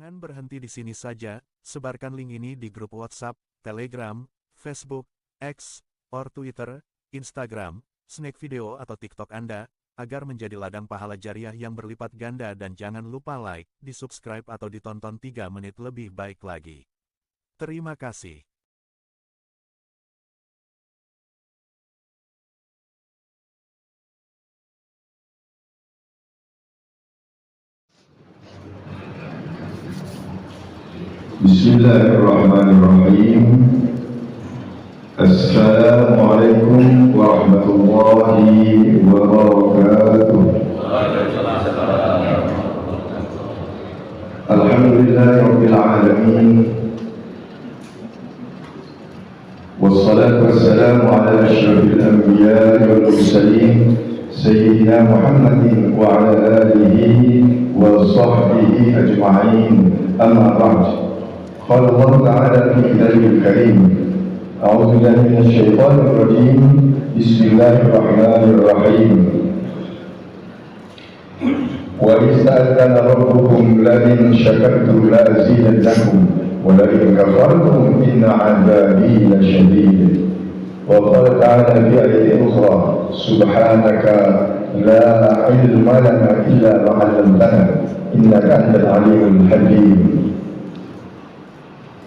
Jangan berhenti di sini saja, sebarkan link ini di grup WhatsApp, Telegram, Facebook, X, or Twitter, Instagram, Snack Video atau TikTok Anda, agar menjadi ladang pahala jariah yang berlipat ganda dan jangan lupa like, di-subscribe atau ditonton 3 menit lebih baik lagi. Terima kasih. Bismillahirrahmanirrahim. Assalamualaikum warahmatullahi wabarakatuh. Alhamdulillahirabbil alamin. Wassalatu wassalamu ala asyrafil anbiya'i wal mursalin sayyidina Muhammadin wa ala alihi wa sahbihi ajma'in. Amma ba'd. قال الله تعالى في كتابه الكريم أعوذ بالله من الشيطان الرجيم بسم الله الرحمن الرحيم وإذ تأذن ربكم لئن شكرتم لأزيدنكم ولئن كفرتم إن عذابي لشديد وقال تعالى في آية أخرى سبحانك لا علم لنا إلا ما علمتنا إنك أنت العليم الحكيم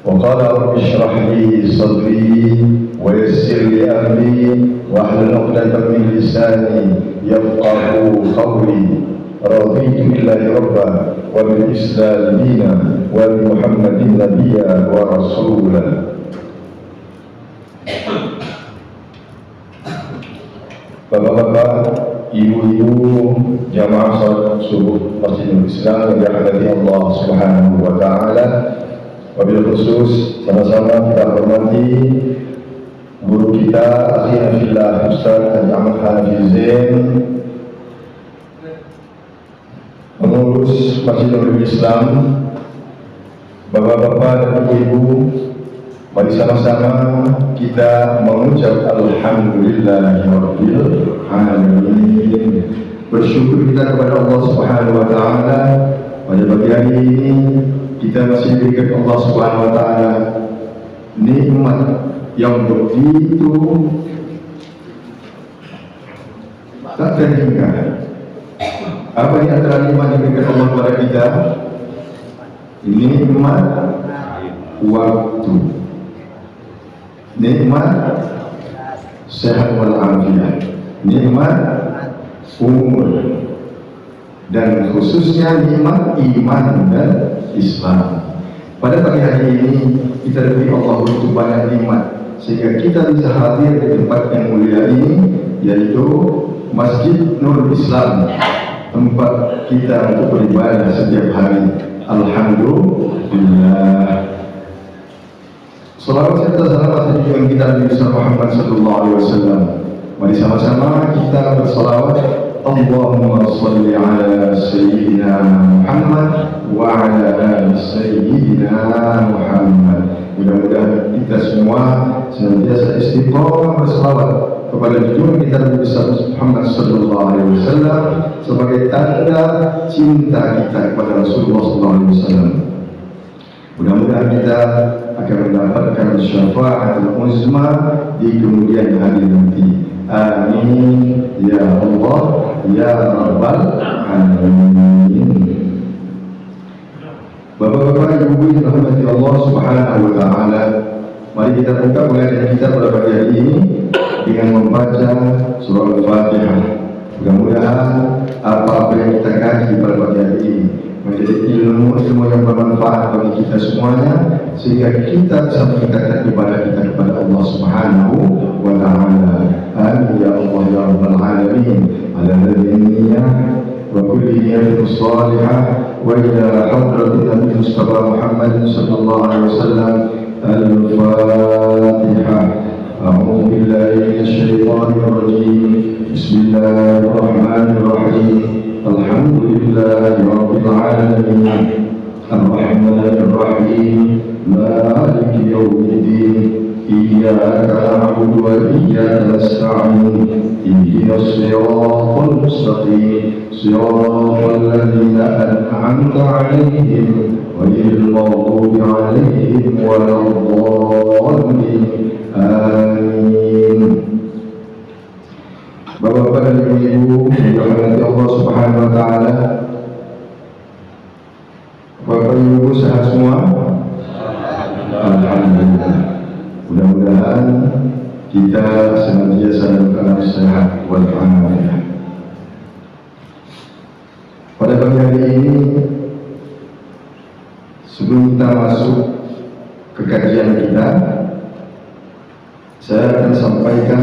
وقال رب اشرح لي صدري ويسر لي امري واحلل عقدة من لساني يفقهوا قولي رضيت بالله ربا وبالاسلام دينا وبمحمد نبيا ورسولا. Bapak-bapak, ibu-ibu, jamaah salat subuh Masjidil Islam yang dirahmati Allah Subhanahu wa taala. Wabil khusus sama-sama kita hormati guru kita akhirnya fillah Ustaz Haji Ahmad Hanafi Zain, pengurus Masjidil Islam. Bapak-bapak dan ibu-ibu, mari sama-sama kita mengucap alhamdulillahirabbil alamin. Bersyukur kita kepada Allah Subhanahu wa taala pada pagi hari ini kita masih diberikan Allah Subhanahu wa taala nikmat yang begitu tak terhingga. Apa di antara nikmat yang diberikan Allah kepada kita? Nikmat waktu, nikmat sehat walafiat, nikmat umur, dan khususnya nikmat iman dan Islam. Pada pagi hari ini kita diberi Allah begitu banyak nikmat sehingga kita bisa hadir di tempat yang mulia ini, yaitu Masjid Nurul Islam, tempat kita untuk beribadah setiap hari. Alhamdulillah. Salawat serta salam atas junjungan kita Nabi Muhammad sallallahu alaihi wasallam. Mari sama-sama kita bersalawat. Allahumma salli ala Sayyidina Muhammad wa ala ali Sayyidina Muhammad. Mudah-mudahan kita semua senantiasa istiqomah berselawat kepada junjungan kita Nabi Muhammad sallallahu alaihi wasallam sebagai tanda cinta kita kepada Rasulullah sallallahu alaihi wasallam. Mudah-mudahan kita akan mendapatkan syafaat uzma di kemudian hari nanti. Amin ya Allah ya Rabbal alamin. Bapak-bapak, ibu-ibu yang dirahmati Allah Subhanahu wa taala, mari kita buka pengajian kita pada pagi hari ini dengan membaca surah Al-Fatihah. Mudah-mudahan apa yang kita kaji pada pagi hari ini menjadi ilmu yang bermanfaat bagi kita semuanya, sehingga kita bisa meningkatkan ibadah kita kepada Allah Subhanahu wa taala. Amin ya Allah ya Rabbal alamin. Ala nabiyyina wa kulli niyatin salihah wa ila hadratin Nabi Mustafa Muhammad sallallahu alaihi wasallam. Al-Fatihah. A'udzu billahi minasyaitonir rajim. Bismillahirrahmanirrahim. Alhamdulillahi rabbil alamin. Ar-Rahmanir Rahim. Maliki yaumiddin. إياك نعبد وإياك نستعين اهدنا الصراط المستقيم صراط الذين أنعمت عليهم غير المغضوب عليهم ولا الضالين آمين. Bapak-bapak dan ibu-ibu yang dirahmati Allah Subhanahu wa taala. Bapak ibu sehat semua? Alhamdulillah. Mudah-mudahan kita senantiasa dalam keadaan sehat walafiat. Pada pagi hari ini, sebelum kita masuk ke kajian kita, saya akan sampaikan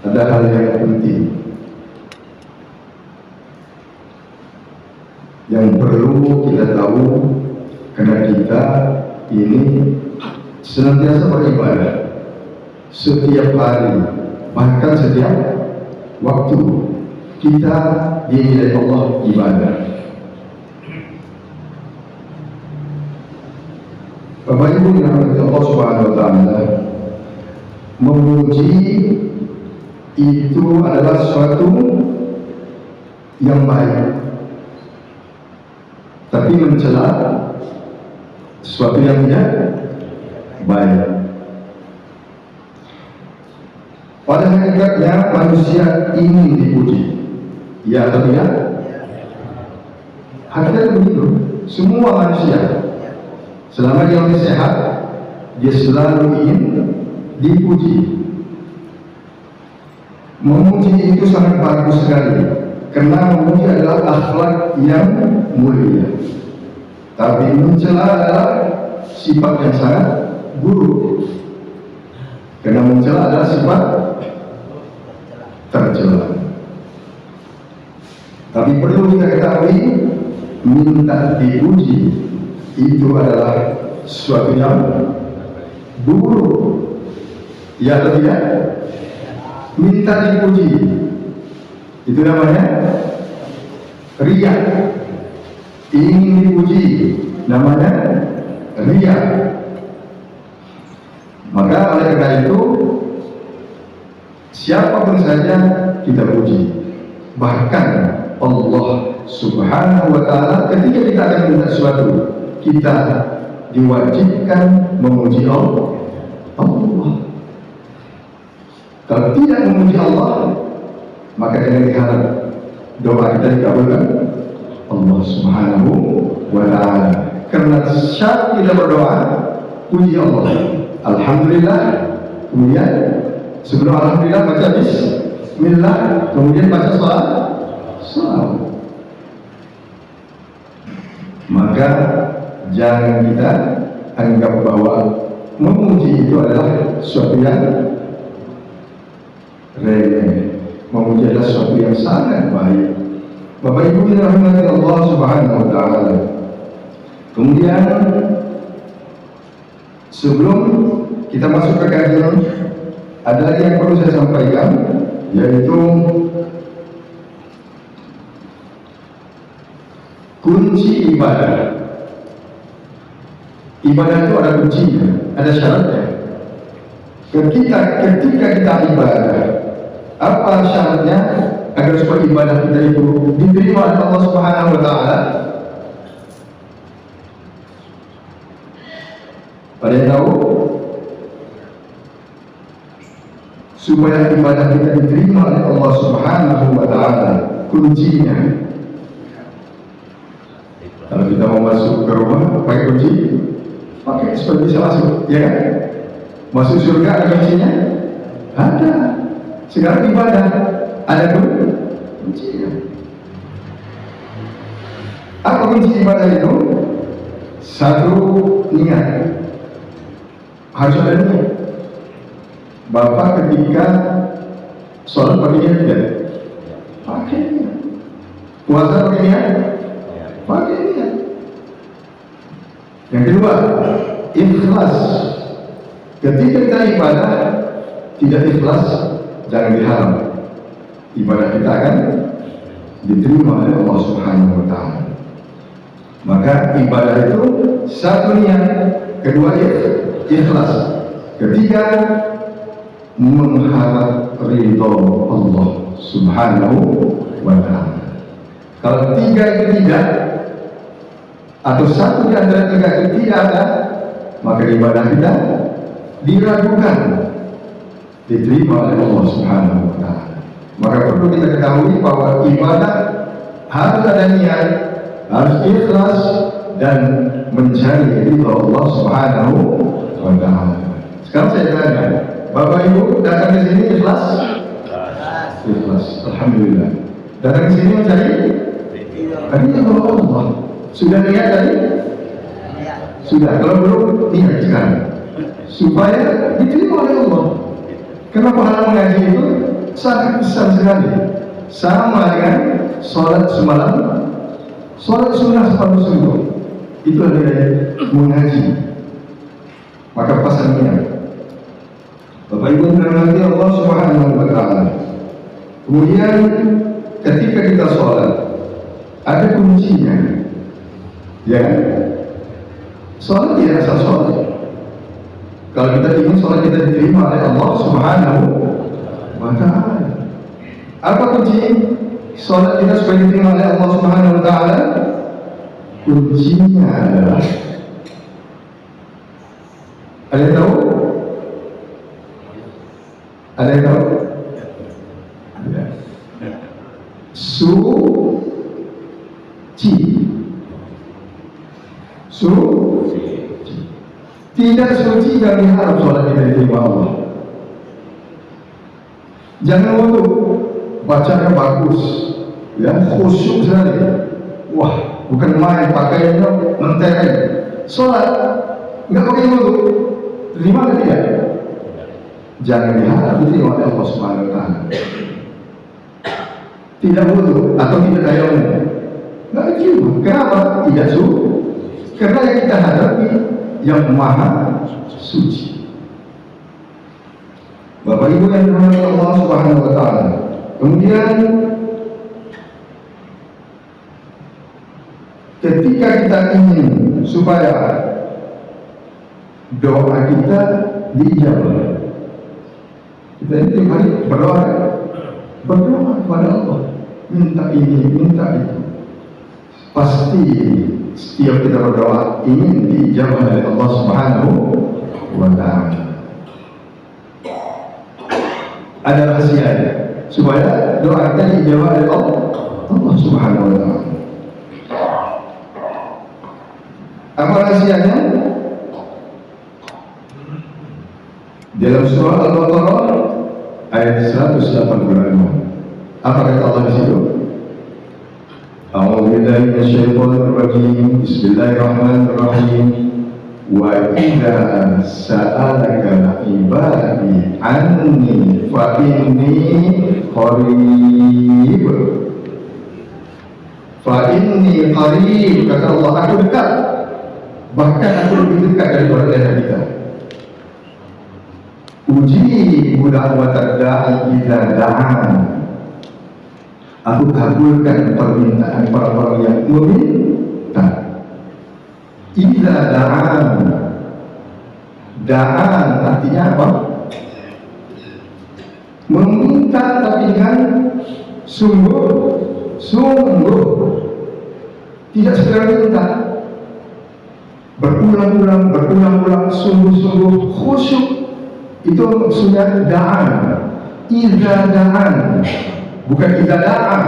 ada hal yang penting yang perlu kita tahu, karena kita ini senantiasa beribadah setiap hari, bahkan setiap waktu kita dinilai Allah ibadah. Bapak Ibu yang dirahmati Allah Subhanahu wa taala, memuji itu adalah sesuatu yang baik, tapi mencela sesuatu yang tidak baik. Pada hakikatnya manusia ingin dipuji, ya atau tidak? Hakikatnya begitu. Semua manusia selama dia masih sehat, dia selalu ingin dipuji. Memuji itu sangat bagus sekali, karena memuji adalah akhlak yang mulia. Tapi mencela adalah sifat yang sangat buruk, karena mencela adalah sifat tercela. Tapi perlu kita ketahui, minta dipuji itu adalah sesuatu yang buruk, ya atau tidak? Minta dipuji itu namanya riya. Ingin dipuji namanya riya. Maka oleh karena itu, siapapun saja kita puji, bahkan Allah Subhanahu wa taala ketika kita akan minta sesuatu, kita diwajibkan memuji Allah. Kalau tidak memuji Allah, maka jangan diharap doa kita dikabulkan Allah Subhanahu wa taala. Karena syarat kita berdoa, puji Allah. Alhamdulillah, kemudian sebelum alhamdulillah baca bismillah, kemudian baca salam. Maka jangan kita anggap bahwa memuji itu adalah sesuatu yang remeh. Memuji adalah sesuatu yang sangat baik. Bapak Ibu yang dirahmati Allah Subhanahu wa taala. Kemudian sebelum kita masuk ke kajian, ada lagi yang perlu saya sampaikan, yaitu kunci ibadah. Ibadah itu ada kuncinya, ada syaratnya. Ketika kita ibadah, apa syaratnya agar supaya ibadah kita itu diterima oleh Allah Subhanahu wa taala? Pada yang tahu? Supaya ibadah kita diterima oleh Allah Subhanahu wa taala, kuncinya. Kalau kita mau masuk ke rumah pakai kunci, pakai supaya bisa masuk, ya kan? Masuk surga ada kuncinya? Ada. Sekarang ibadah ada kuncinya. Apa kunci ibadah itu? Satu, niat. Harus ada niat. Bapak ketika sholat pakai niat tidak? Pakai niat. Puasa pakai niat? Pakai niat. Yang kedua, ikhlas. Ketika kita ibadah tidak ikhlas, jangan diharap ibadah kita akan diterima oleh Allah Subhanahu wa taala. Maka ibadah itu satu niat, kedua ikhlas. Ketiga, mengharap ridho Allah Subhanahu wa ta'ala. Kalau tiga itu tidak, atau satu di antara tiga itu tidak ada, maka ibadah kita diragukan diterima oleh Allah Subhanahu wa ta'ala. Maka perlu kita ketahui bahwa ibadah harus ada niat, harus ikhlas, dan mencari ridho Allah Subhanahu wa ta'ala. Sekarang saya tanya, Bapak Ibu datang ke sini ikhlas? Ikhlas, alhamdulillah. Datang ke sini mencari ridho Allah. Sudah niat tadi? Sudah. Kalau belum, niat sekarang supaya diterima oleh Allah. Karena pahala mengaji itu sangat besar sekali. Sama dengan sholat semalam, sholat sunnah separuh subuh. Itu adalah mengaji. Maka pasalnya, Bapak Ibu dirahmati Allah Subhanahu wa ta'ala. Kemudian ketika kita sholat, ada kuncinya. Ya, sholat tidak asal sholat. Kalau kita ingin sholat kita diterima oleh Allah Subhanahu wa ta'ala, apa kunci sholat kita supaya diterima oleh Allah Subhanahu wa ta'ala? Kuncinya adalah, ada yang tahu? Ada yang tahu? Suci. Tidak suci dan diharap sholat kita diterima Allah. Jangan wudu, bacanya bagus, ya, khusyuk sekali. Wah, bukan main, pakaiannya mentereng. Sholat nggak pakai wudu, terima atau tidak? Jangan diharap diterima oleh Allah Subhanahu wa ta'ala. Tidak wudu atau tidak tayamum, nggak diterima. Kenapa? Tidak suci. Karena yang kita hadapi yang maha suci. Bapak Ibu yang dirahmati Allah Subhanahu wa ta'ala. Kemudian ketika kita ingin supaya doa kita dijawab, kita ini tiap hari berdoa kepada Allah, minta ini, minta itu. Pasti setiap kita berdoa ingin dijawab oleh Allah Subhanahu wa ta'ala. Ada rahasianya supaya doa kita dijawab oleh Allah Subhanahu wa ta'ala. Apa rahasianya? Dalam surah Al-Baqarah ayat 185. Apa kata Allah di situ? A'udzu billahi minasyaitonir rajim. Bismillahirrahmanirrahim. Wa idza sa'alaka ibadi anni fa inni qarib. Fa inni qarib, kata Allah, aku dekat. Bahkan aku lebih dekat daripada leher kita. Ujibu da'watad da'i idza da'an. Aku kabulkan permintaan para-para yang meminta. Idza da'an. Da'an artinya apa? Meminta tapi dengan sungguh. Tidak sekedar minta. Berulang-ulang, sungguh-sungguh, khusyuk. Itu maksudnya da'an. Idza da'an, bukan idza da'an.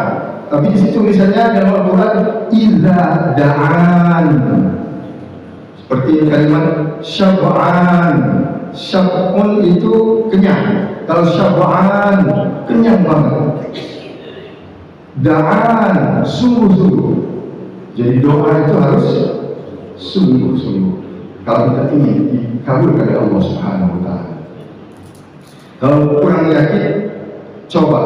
Tapi di situ misalnya dalam Al-Quran idza da'an, seperti kalimat syab'an. Syab'un itu kenyang. Kalau syab'an kenyang banget. Da'an sungguh-sungguh. Jadi doa itu harus sungguh-sungguh kalau kita ingin dikabulkan oleh Allah Subhanahu wa ta'ala. Kalau kurang yakin, coba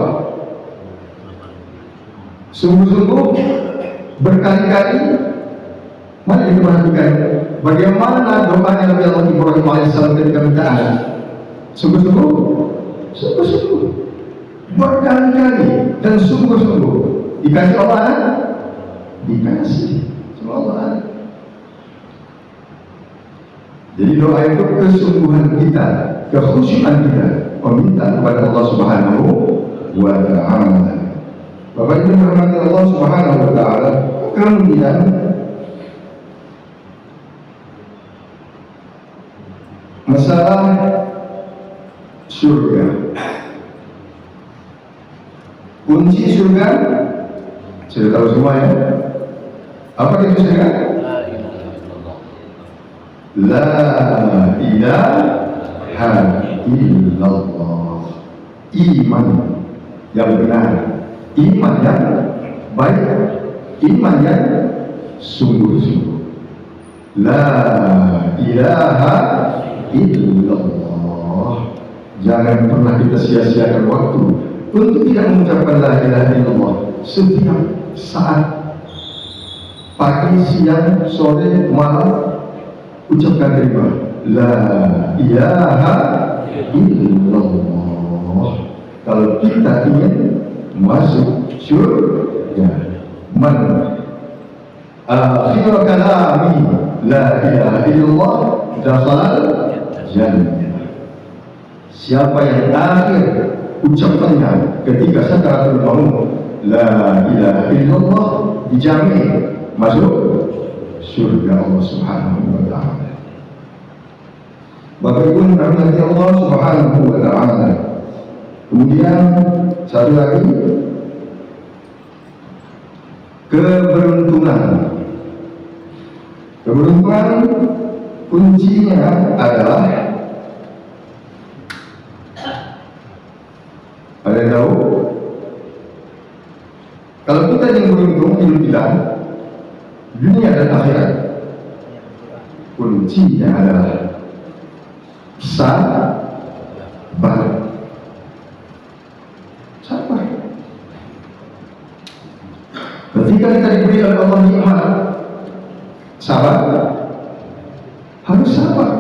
sungguh-sungguh berkali-kali. Mari kita perhatikan bagaimana doa yang Nabi Allah Ibrahim alaihissalam ketika minta anak. Sungguh-sungguh berkali-kali dan sungguh-sungguh dikasih Allah anak, dikasih sama Allah anak. Jadi doa itu kesungguhan kita, kekhusyukan kita, meminta kepada Allah Subhanahu wa Ta'ala. Bapak Ibu dirahmati Allah Subhanahu wa Ta'ala, kemudian masalah surga. Kunci surga sudah tahu semua ya. Apa itu surga? La ilaha illallah. Iman yang benar, iman yang baik, iman yang sungguh-sungguh. La ilaha illallah. Jangan pernah kita sia-siakan waktu untuk tidak mengucapkan la ilaha illallah setiap saat, pagi, siang, sore, malam. Ucapkan terima la ilaha illallah. Kalau kita ingin masuk surga, man akhir kalami la ilaha illallah dakhala jannah. Siapa yang akhir ucapannya ketika sakaratul maut la ilaha illallah, dijamin masuk surga Allah Subhanahu wa Ta'ala. Bapak Ibu rahmati Allah Subhanahu wa Ta'ala. Kemudian satu lagi, keberuntungan. Keberuntungan kuncinya adalah, ada yang tahu? Kalau kita yang beruntung hidup kita dunia dan akhirat, kuncinya adalah sabar. Sabar. Ketika kita diberi oleh Allah nikmat, sabar. Harus sabar.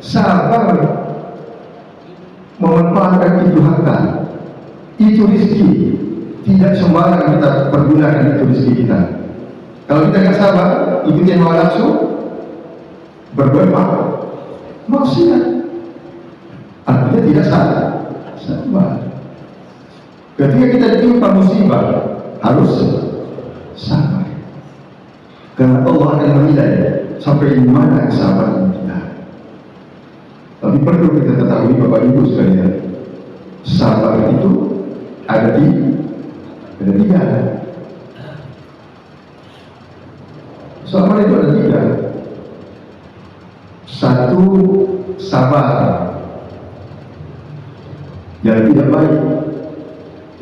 Sabar memanfaatkan itu harta, itu rezeki. Tidak sembarang kita pergunakan itu rezeki kita. Kalau kita nggak sabar, ikuti hawa nafsu, berbuat maksiat, artinya tidak sabar. Ketika kita ditimpa musibah, harus sabar, karena Allah akan menilai sampai di mana kesabaran kita. Tapi perlu kita ketahui Bapak Ibu sekalian, sabar itu ada tiga. Sabar itu ada tiga. Satu, sabar yang tidak baik.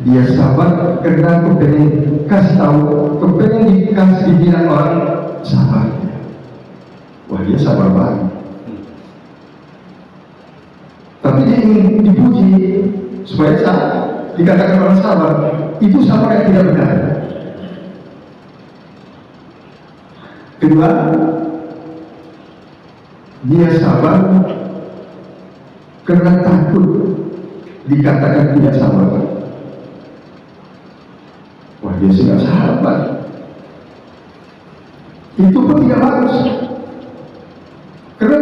Dia sabar karena kepengen kasih tahu, kepengen dikasih dibilang orang sabar. Wah, dia sabar banget. Tapi dia ingin dipuji supaya dikatakan orang sabar. Itu sabar yang tidak benar. Kedua, dia sabar karena takut dikatakan tidak sabar. Wah, dia sudah sabar. Itu pun tidak bagus. Karena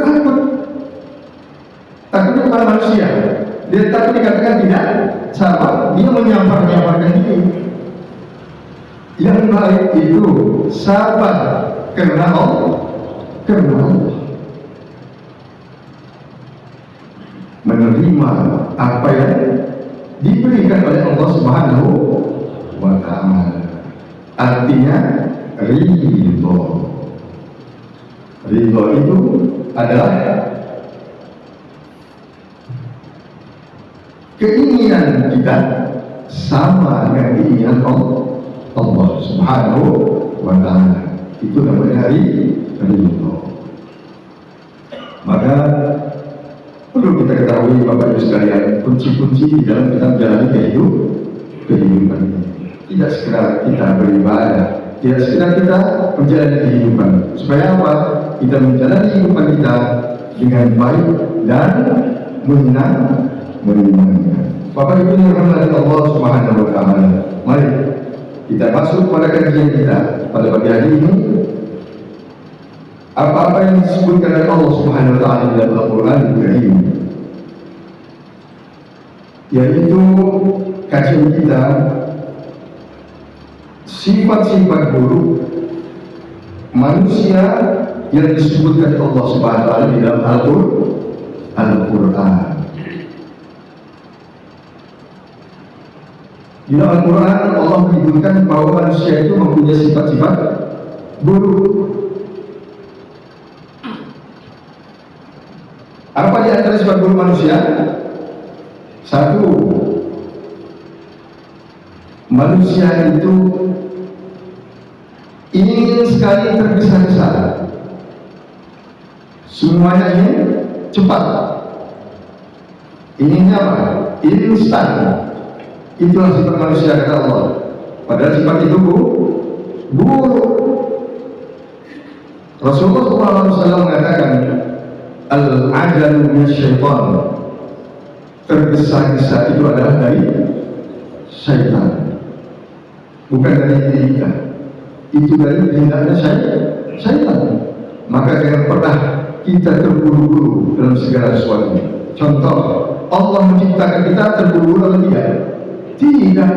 takutnya bukan manusia. Dia takut dikatakan tidak sabar. Dia menyampaikan diri. Yang baik itu sabar karena Allah. Menerima apa yang diberikan oleh Allah Subhanahu wa Ta'ala. Artinya ridho. Ridho itu adalah keinginan kita sama dengan keinginan Allah Subhanahu wa Ta'ala. Itu namanya ridho. Maka perlu kita ketahui Bapak Ibu sekalian, kunci-kunci di dalam kita menjalani kehidupan ini. Tidak sekedar kita beribadah, tidak sekedar kita menjalani kehidupan. Supaya apa? Kita menjalani kehidupan kita dengan baik dan menyenangkan. Bapak Ibu yang dirahmati Allah Subhanahu wa Ta'ala, mari kita masuk pada kajian kita pada pagi hari ini. apa-apa yang disebutkan oleh Allah Subhanahu wa taala dalam Al-Qur'an Al-Karim, yaitu kajian kita sifat-sifat buruk manusia yang disebutkan Allah Subhanahu wa taala di dalam Al-Qur'an. Di dalam Al-Quran Allah menyebutkan bahwa manusia itu mempunyai sifat-sifat buruk. Apa di antara sifat buruk manusia? Satu, manusia itu ingin sekali tergesa-gesa. Semuanya ingin cepat. Inginnya apa? Instan. Itulah sifat manusia kata Allah. Padahal sifat itu buruk. Rasulullah SAW mengatakan, al-ajalu minasyaitan. Tergesa-gesa itu adalah dari syaitan, bukan dari diri kita. Itu dari tindakan syaitan. Maka jangan pernah kita terburu-buru dalam segala sesuatu. Contoh, Allah menciptakan kita terburu-buru atau tidak? Tidak.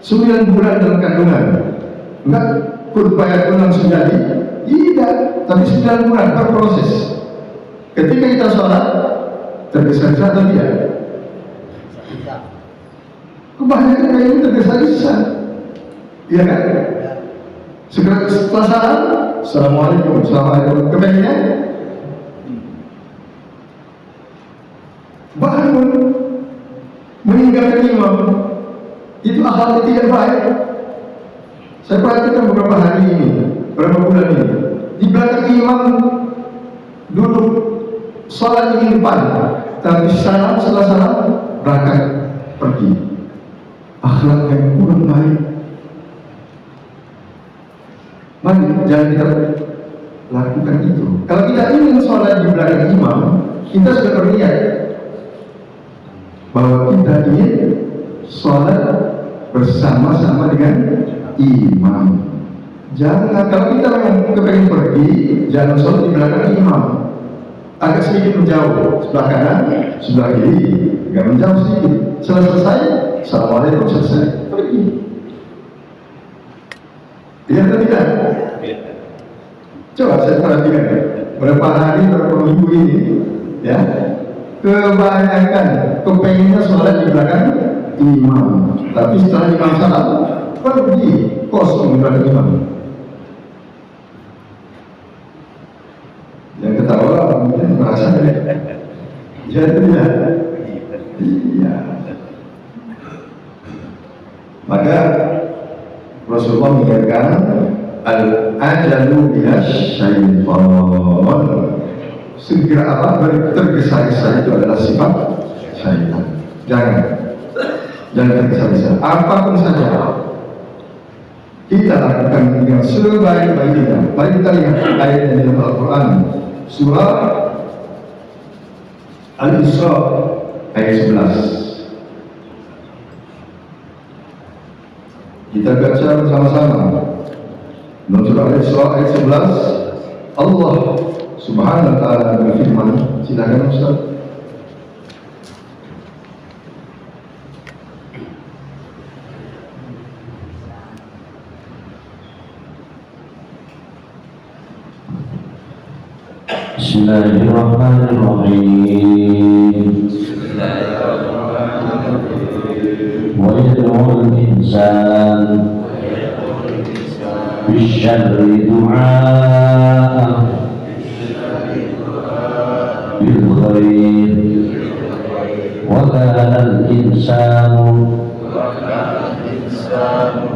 9 bulan dalam kandungan, enggak kurbayat langsung jadi. Tidak, tapi 9 bulan berproses. Ketika kita sholat, tergesa-gesa atau tidak? Kebanyakan kayak ini tergesa-gesa, iya kan? Segera setelah salam, assalamualaikum, assalamualaikum. Kepengennya bangun, meninggalkan imam. Itu akhlak yang tidak baik. Saya perhatikan beberapa hari ini, beberapa bulan ini, di belakang imam duduk sholat di depan, tapi salam setelah salam berangkat pergi. Akhlak yang kurang baik. Mari jangan kita lakukan itu. Kalau kita ingin sholat di belakang imam, kita sudah berniat bahwa kita ingin sholat bersama-sama dengan imam. Jangan, kalau kita memang kepengen pergi, jangan sholat di belakang imam. Agak sedikit menjauh, sebelah kanan, sebelah kiri, agak menjauh sedikit. Selesai, assalamualaikum, selesai, pergi. Iya atau tidak? Coba saya perhatikan berapa hari, berapa minggu ini, ya, kebanyakan kepengennya sholat di belakang imam, tapi setelah imam salam pergi, kosong di belakang imam. Yang ketawa mungkin merasa jadi tidak. Iya. Maka Rasulullah mengingatkan al-ajalu minasyaitan. Segera apa? Tergesa-gesa itu adalah sifat syaitan. Jangan tergesa-gesa. Apapun saja kita lakukan dengan sebaik-baiknya. Mari kita lihat ayat yang dalam Al-Quran, surah Al-Isra ayat 11. Kita baca bersama-sama. Dalam surah Al-Isra ayat 11, Allah Subhanahu wa taala berfirman, silakan Ustaz. Bismillahirrahmanirrahim. Wa yad'u al-insan bisyarri du'a'ah bil khair wa kana al-insanu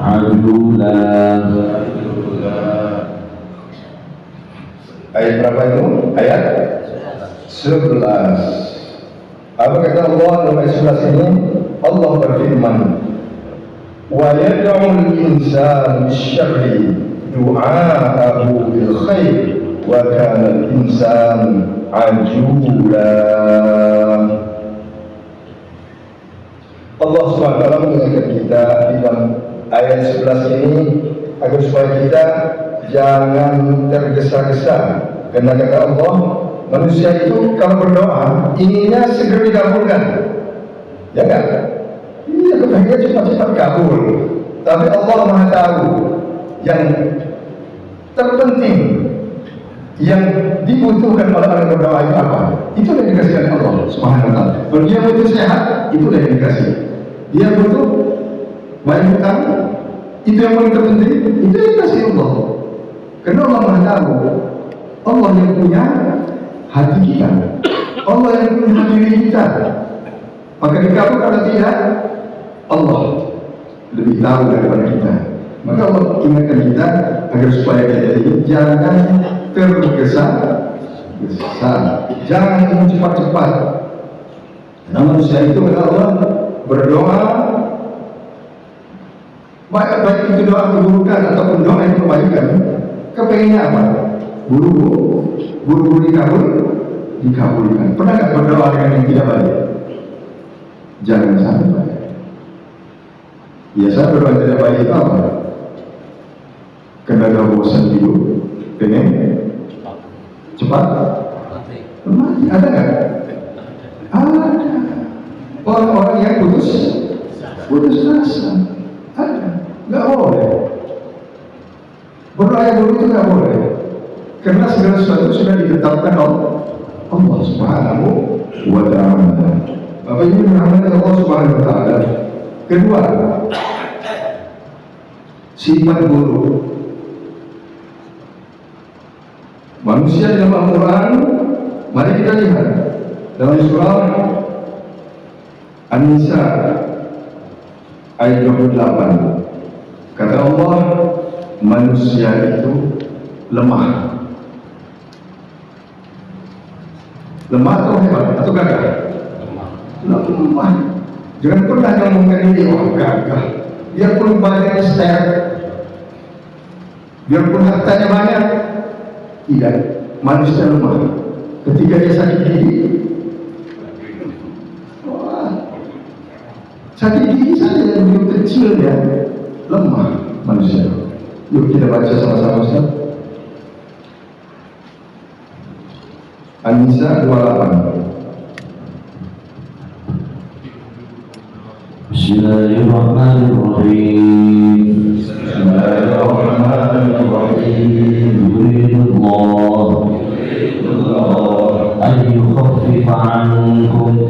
ajula. Ayat berapa itu? Ayat 11. Apa kata Allah dalam ayat 11 ini? Allah berfirman, wa yad'ul insan bisyarri du'a'ahu bil khair wa kana al-insan ajula. Allah SWT mengingatkan kita di dalam ayat 11 ini agar supaya kita jangan tergesa-gesa, karena kata Allah, manusia itu kalau berdoa inginnya segera dikabulkan, ya kan? Iya, kepengen cepat-cepat kabul. Tapi Allah Maha tahu yang terpenting, yang dibutuhkan oleh orang berdoa itu apa? Itu yang dikasihkan Allah Subhanahu wa taala. Kalau dia butuh sehat, itu yang dikasih. Dia butuh banyak hutang, itu yang paling terpenting, itu yang dikasih Allah. Karena Allah Maha tahu. Allah yang punya hati kita, Allah yang punya diri kita. Maka dikabul atau tidak, Allah lebih tahu daripada kita. Maka Allah ingatkan kita agar supaya kita ini jangan tergesa-gesa, jangan cepat-cepat. Nah, manusia itu kata Allah berdoa, baik itu doa keburukan ataupun doa yang kebaikan, kepengennya apa? Buru-buru dikabulkan. Pernah nggak berdoa dengan yang tidak baik? Jangan sampai. Biasa berdoa tidak baik itu apa? Karena bosan hidup, pengen cepat mati. Ada nggak? Ada. Orang-orang yang putus asa. Ada. Nggak boleh. Berdoa yang buruk itu nggak boleh. Karena segala sesuatu sudah ditetapkan oleh Allah Subhanahu wa taala. Bapak Ibu dirahmati Allah Subhanahu wa taala. Kedua, sifat buruk manusia dalam Al-Quran. Mari kita lihat dalam surah An-Nisa ayat 28. Kata Allah, manusia itu lemah. Lemah atau hebat atau gagah? Lemah. Jangan pernah ngomongkan ini, wah gagah. Biarpun badannya ster, biarpun hartanya banyak, tidak. Manusia lemah. Ketika dia sakit gigi, wah, sakit gigi saja yang begitu kecil ya, lemah manusia. Yuk kita baca sama-sama Ustaz. An-Nisa 28. Bismillahirrahmanirrahim. Bismillahirrahmanirrahim. Yuridullah an yukhaffifa ankum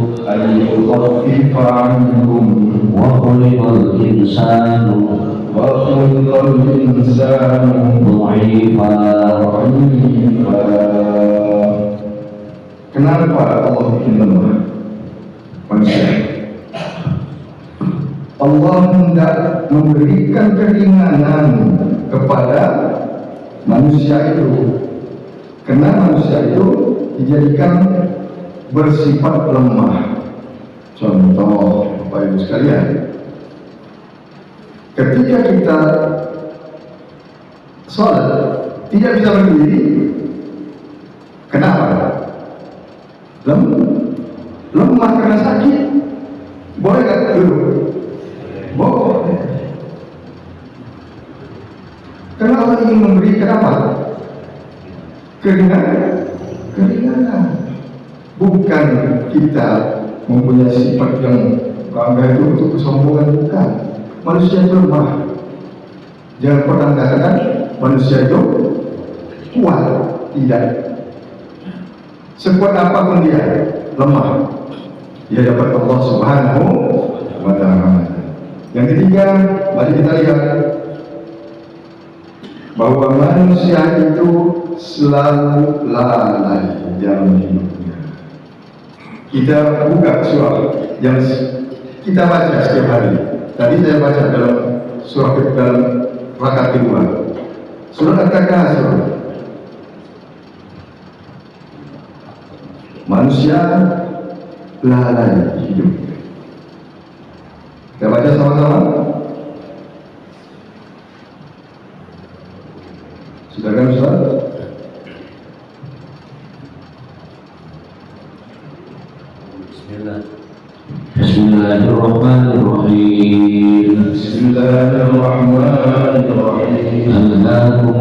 wa khuliqal insanu dha'ifa. Kenapa Allah bikin lemah manusia? Allah hendak memberikan keringanan kepada manusia itu, karena manusia itu dijadikan bersifat lemah. Contoh, Bapak Ibu sekalian, ketika kita sholat tidak bisa berdiri, kenapa? Lemah karena sakit. Boleh nggak duduk? Boleh. Karena Allah ingin memberikan apa? Keringanan. Bukan kita mempunyai sifat yang bangga itu untuk kesombongan, bukan. Manusia itu lemah. Jangan pernah katakan manusia itu kuat. Tidak. Sekuat apapun dia, lemah. Dia dapat Allah Subhanahu wa ta'ala. Yang ketiga, mari kita lihat bahwa manusia itu selalu lalai dalam hidupnya. Kita buka surah yang kita baca setiap hari. Tadi saya baca dalam surah dalam rakaat kedua, surah At-Takasur. Manusia lalai hidup. Kita baca sama-sama. Silakan Ustaz. Bismillahirrahmanirrahim. Bismillahirrahmanirrahim. Alhaakum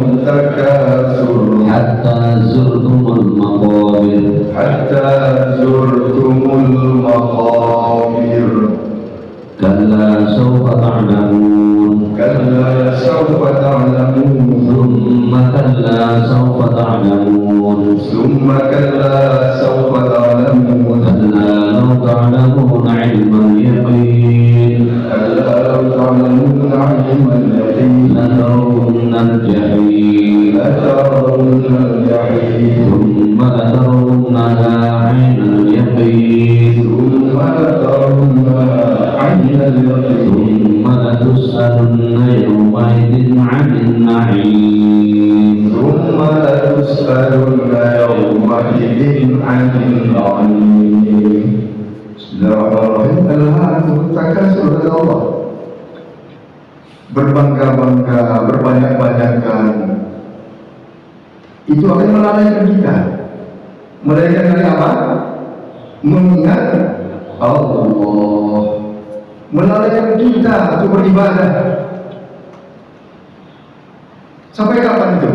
التكاثر حتى زرتم المقابر حتى زرتم المقابر كلا سوف تعلمون كلا سوف تعلمون ثم كلا سوف تعلمون ثم كلا سوف تعلمون كلا لو تعلمون علم اليقين كلا لو تعلمون علم اليقين لترون الجحيم لترون الجحيم ثم لترونها عين اليقين ثم لترونها عين اليقين ثم لتسألن يومئذ عن النعيم ثم لتسألن يومئذ عن النعيم. Bismillahirrahmanirrahim. Alhamdulillah, takasur kepada Allah. Berbangga-bangga, berbanyak-banyakan, itu akan melalaikan kita. Melalaikan dari apa? Mengingat Allah. Melalaikan kita untuk beribadah. Sampai kapan itu?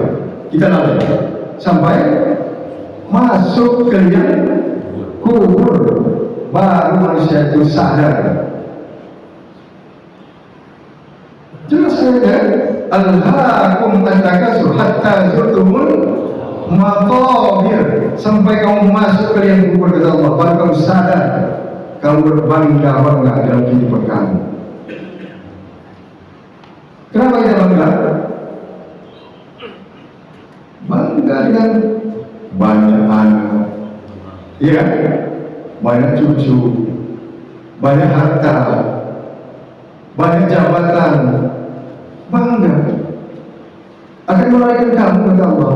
Kita lalai. Sampai masuk ke liang kubur, baru manusia itu sadar. Jelas saja, alhaakum at-takasur hatta zurtumul maqabir, sampai kamu masuk ke liang kubur kata Allah, baru kamu sadar, kamu berbangga-bangga dalam kehidupan kamu. Kenapa kita bangga? Bangga dengan banyak anak, ya, banyak cucu, banyak harta, banyak jabatan. Bangga akan melahirkan kamu kata Allah.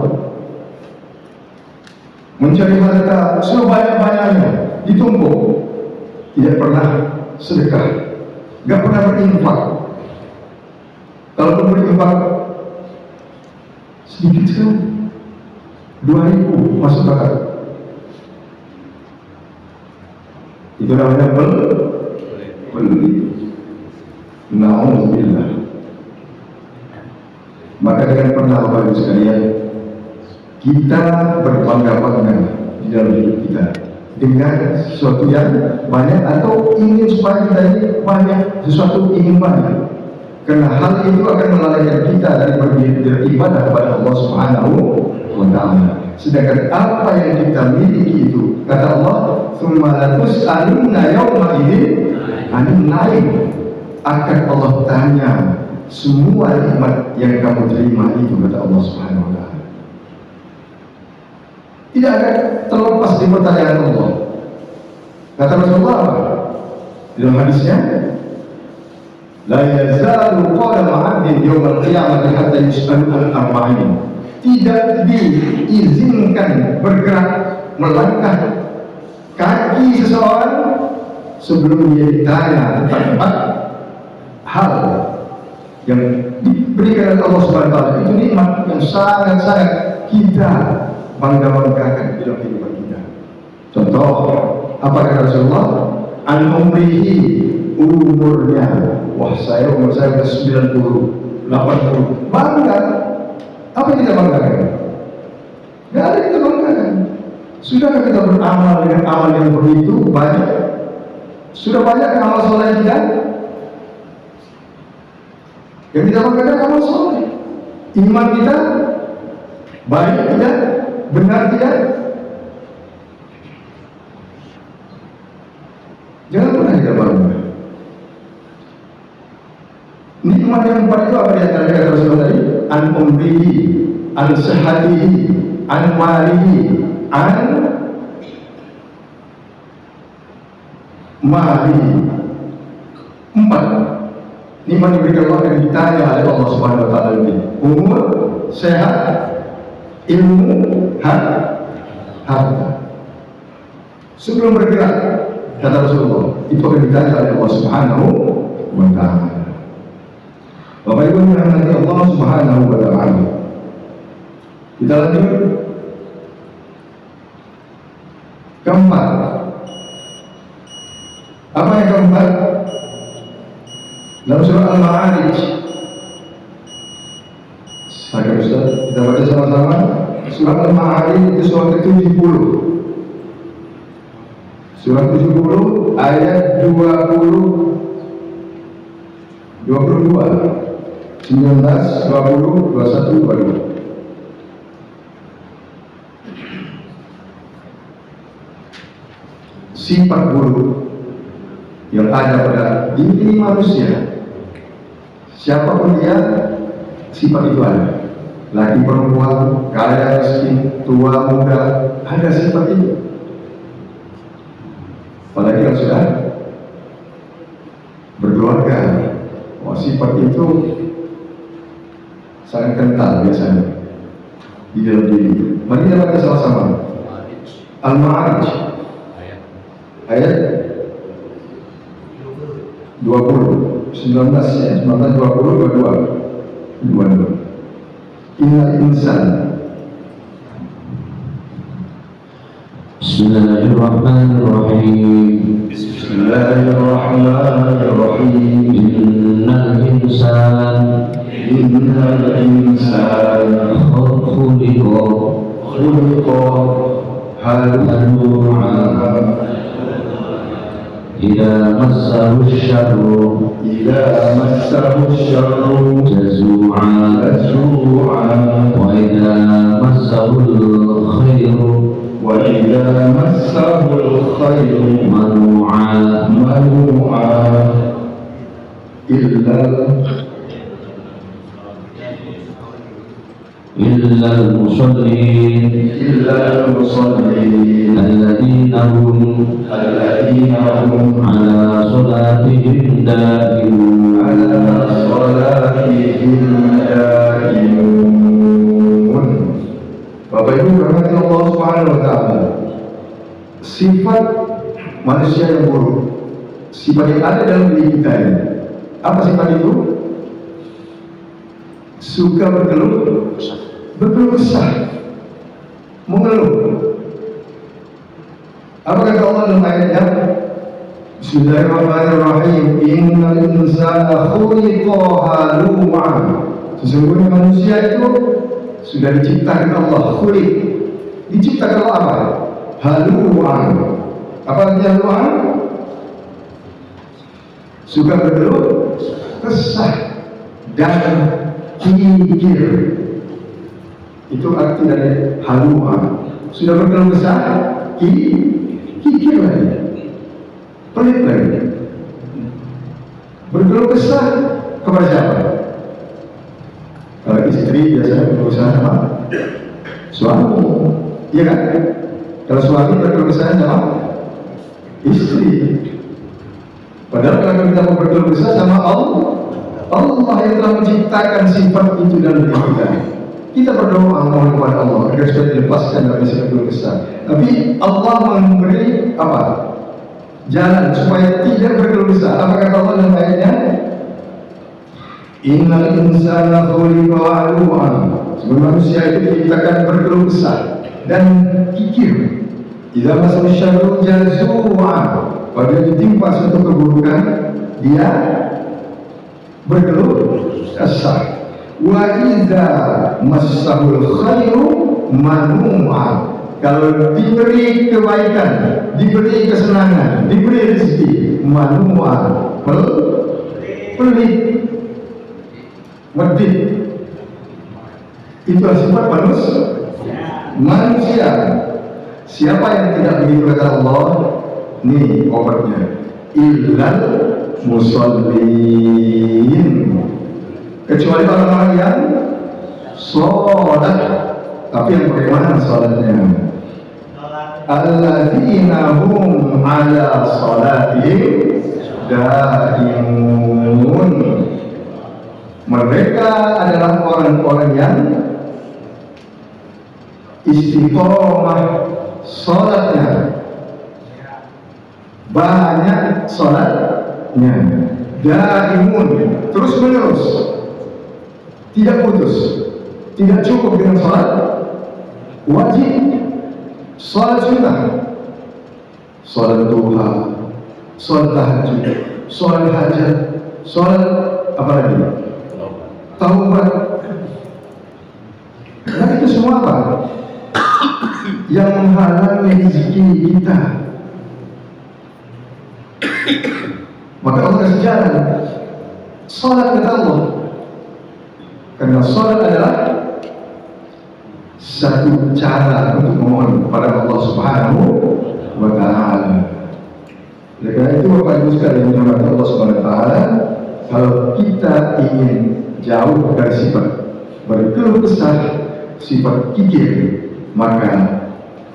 Mencari harta sebanyak-banyaknya, ditumpuk, tidak pernah sedekah, tidak pernah berinfak. Kalau berinfak sedikit sekali, 2.000 masuk zakat. Itu namanya beli. Na'udzubillah. Maka dengan pernah Bapak Ibu sekalian, kita berbangga-bangga di dalam hidup kita dengan sesuatu yang banyak, atau ingin supaya kita ini banyak, sesuatu ingin banyak. Karena hal itu akan melalaikan kita dari beribadah kepada Allah Subhanahu wa Ta'ala. Sedangkan apa yang kita miliki itu, kata Allah, "Tsumma latus'alunna yawma idzin 'anil na'im." Akan Allah tanya semua nikmat yang kamu terima itu, kata Allah Subhanahu wa Ta'ala. Tidak akan terlepas di pertanyaan Allah. Kata Rasulullah apa? Dalam hadisnya, la yazalu qadama 'abdin yawmal qiyamati hatta yus'alu an arba'in. Tidak diizinkan bergerak, melangkah kaki seseorang sebelum dia ditanya tentang 4 hal yang diberikan oleh Allah Subhanahu wa Ta'ala. Itu nikmat yang sangat-sangat kita bangga-banggakan dalam kehidupan kita. Contoh, apa kata Rasulullah? Al-umrihi, umurnya. Wah, umur saya sudah 90, 80. Bangga. Apa yang kita banggakan? Tidak ada yang kita banggakan. Sudahkah kita beramal dengan amal yang begitu banyak? Sudah banyak amal soleh kita? Yang kita banggakan amal soleh. Iman kita baik tidak? Benar tidak? Jangan pernah kita bangga. Nikmat yang empat itu apa di antara kata Rasulullah tadi? An umrihi, an sehatihi, an malihi, an malihi. 4 nikmat yang diberikan Allah yang ditanya oleh Allah Subhanahu wa Ta'ala ini: umur, sehat, ilmu, harta. Sebelum bergerak, kata Rasulullah, itu akan ditanya oleh Allah Subhanahu wa Ta'ala. Bapak Ibu yang dirahmati Allah Subhanahu wa Ta'ala, kita lanjut. Keempat, apa yang keempat? Dalam surah Al-Ma'arij Agar Ustaz, kita baca sama-sama. Surat Al-Ma'arij itu surat ke-70. Surat 70 ayat 22, 19, 20, 21, 22. Sifat buruk yang ada pada diri manusia, siapapun dia, sifat itu ada. Laki perempuan, kaya miskin, tua muda, ada sifat itu. Apalagi yang sudah berkeluarga, sifat itu sangat kental biasanya di dalam diri. Mari kita baca sama-sama. Al-Ma'arij ayat 20, 19 ya, 19, 20, 22. Innal insan. Bismillahirrahmanirrahim. Bismillahirrahmanirrahim. Innal insan khuliqa halu'a idza massahu syarru jazu'a wa idza massahul khairu manu'a illa al-musallin alladhina hum ala salatihim da'imun. Bapak Ibu rahmati Allah Subhanahu wa taala. Sifat manusia yang buruk, sifat yang ada dalam diri kita ini. Apa sifat itu? Suka berkeluh kesah, mengeluh. Apa kata Allah dalam ayatnya? Bismillahirrahmanirrahim. Innal insana khuliqa halu'a. Sesungguhnya manusia itu sudah diciptakan Allah, khuliq. Diciptakan Allah apa? Halu'an. Apa artinya halu'an? Suka berkeluh kesah dan kikir. Itu arti dari halu'an. Sudah berkeluh kesah, kikir lagi, pelit lagi. Berkeluh kesah kepada siapa? Kalau istri biasanya berkeluh kesah sama suami, iya kan? Kalau suami berkeluh kesah sama istri. Padahal kalau kita mau berkeluh kesah sama Allah yang telah menciptakan sifat itu dalam diri kita. Kita berdoa mohon kepada Allah agar supaya dilepaskan dari sifat berkeluh kesah. Tapi Allah memberi apa? Jalan supaya tidak berkeluh kesah. Apa kata Allah dalam ayatnya? Innal insana khuliqa halu'an. Sebenarnya manusia itu diciptakan berkeluh kesah dan kikir. Idza massahu syarru jazu'a. Apabila ditimpa suatu keburukan, dia berkeluh kesah. Wa idza massahul khairu manu'a. Kalau diberi kebaikan, diberi kesenangan, diberi rezeki, manu'a, pelit, medit. Itu sifat manusia. Siapa yang tidak begitu kata Allah? Nih obatnya. Illal musallin. Kecuali orang-orang yang sholat. Tapi yang bagaimana sholatnya? Alladzina hum ala sholatihim da'imun. Mereka adalah orang-orang yang istiqomah sholatnya, banyak sholatnya, da'imun, terus menerus, tidak putus. Tidak cukup dengan sholat wajib, sholat sunnah, sholat duha, sholat tahajud, sholat hajat, sholat apa lagi? Taubat. semua apa? Yang menghalangi rezeki kita. Maka Allah kasih jalan. Salat kata Allah. Karena salat adalah satu cara untuk memohon kepada Allah Subhanahu wa Ta'ala. Oleh karena itu Bapak Ibu sekalian yang dirahmati Allah Subhanahu wa Ta'ala, kalau kita ingin jauh dari sifat berkeluh kesah, sifat kikir, maka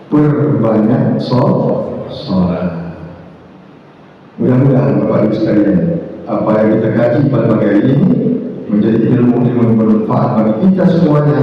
perbanyak sholat. Mudah-mudahan Bapak Ibu sekalian, apa yang kita kaji pada pagi hari ini menjadi ilmu yang bermanfaat bagi kita semuanya.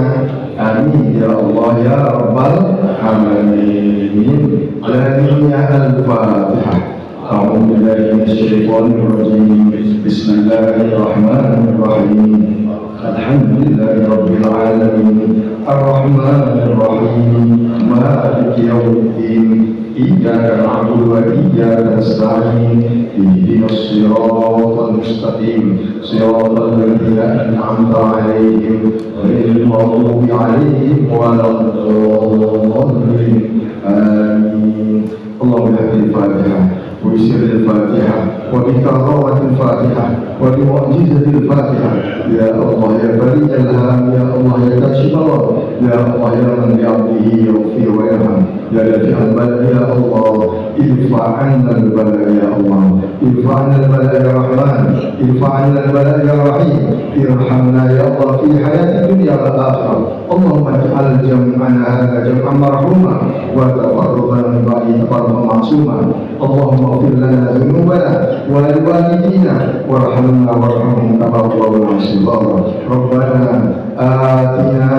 Amin ya Allah ya Rabbal Alamin. Al-Fatihah. A'udzu billahi minasyaitonir rajim. Bismillahirrahmanirrahim. Alhamdulillahi rabbil alamin. Ar-Rahmanir Rahim. Maliki yaumiddin. Iyyaka na'budu wa iyyaka nasta'in. Ihdinas siratal mustaqim. Siratal ladzina an'amta 'alaihim ghairil maghdubi 'alaihim waladdallin. Amin. Allahumma hadil Fatihah wa bisirril Fatihah wa bikarawatil Fatihah wa bimu'jizatil Fatihah. Ya Allah ya Bari Ilham, ya Allah ya Kashifallah, ya Allah ya man bi'abdihi yaghfir wa yarham, ya Dafi'al bala ya Allah, irfa'anna al-bala ya Allah, irfa'anna al-bala ya Rahman, irfa'anna al-bala ya Rahim, irhamna ya Allah fi hayati dunya wal akhirah. Allahumma ij'al jam'ana hadha jam'an marhuma wa tafarruqana min ba'di tafarruqan ma'suma. Allahumma ighfir lana dhunubana wa li walidina warhamna warhamhum kama rabbawna shighara. Rabbana atina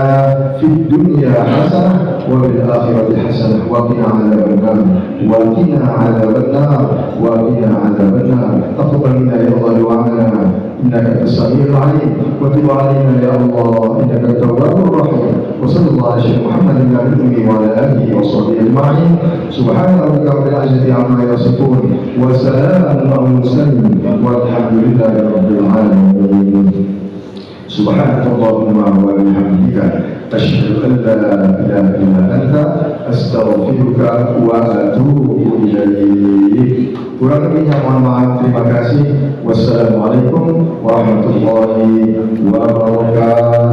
fid dunya hasanah wa fil akhirati hasanah wa qina 'adzaban nar wa qina 'adzaban nar wa qina 'adzaban nar. Taqabbal minna ya Allah du'ana innaka as-sami'ul 'alim wa tub 'alaina ya Allah innaka at-tawwabur rahim. Wa sallallahu ala Muhammadin nabiyyi wa ala alihi wa sahbihi ajma'in. Subhana rabbika rabbil 'izzati 'amma yasifun wa salamun 'alal mursalin walhamdulillahi rabbil 'alamin. Subhanallahumma wa bihamdika asyhadu an la ilaha illa anta astaghfiruka wa atubu ilaik. Kurang lebihnya mohon maaf. Terima kasih. Wassalamualaikum warahmatullahi wabarakatuh.